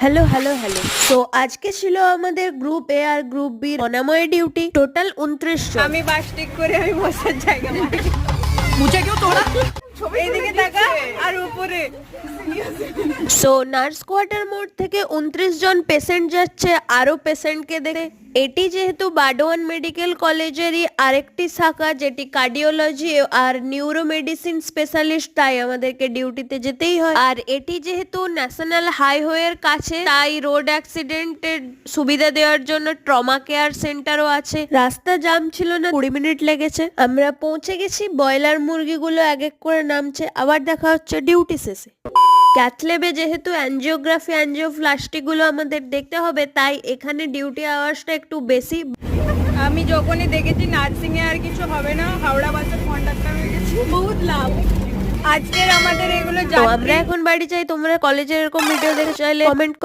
Hello hello hello. তো আজকে ছিল আমাদের গ্রুপ এ আর গ্রুপ বি অনাময় ডিউটি, টোটাল 29 জন। আমি বাস ঠিক করে আমি বসার জায়গা পাই। মুঝে কেউ তোড়া এইদিকে তাকা আর উপরে সো নার্স কোয়ার্টার মোড় থেকে 29 জন পেশেন্ট যাচ্ছে আরো পেশেন্টকে দেখে। এটি যেহেতু বাডওয়ান মেডিকেল কলেজেরই আরেকটি শাখা, যেটি কার্ডিওলজি আর নিউরো মেডিসিন স্পেশালিস্ট, তাই আমাদেরকে ডিউটিতে যেতেই হয়। আর এটি যেহেতু ন্যাশনাল হাইওয়ের কাছে, তাই রোড অ্যাক্সিডেন্টের সুবিধা দেওয়ার জন্য ট্রমা কেয়ার সেন্টারও আছে। রাস্তা জাম ছিল না, 20 মিনিট লেগেছে। আমরা পৌঁছে গেছি। ব্রয়লার মুরগিগুলো এক এক করে নামছে। আবার দেখা হচ্ছে ডিউটি শেষে। ক্যাথলেবে যেহেতু অ্যাঞ্জিওগ্রাফি অ্যাঞ্জিওপ্লাস্টি গুলো আমাদের দেখতে হবে, তাই এখানে ডিউটি আওয়ার্সটা একটু বেশি। আমি যখনই দেখেছি নার্সিং এ আর কিছু হবে না, হাওড়া বাসের কন্ডাক্টর হয়ে গেছি, বহুত লাভ। আজকের আমাদের এগুলো তো আমরা এখন বাড়ি যাই। তোমরা কলেজের এরকম ভিডিও দেখতে চাইলে কমেন্ট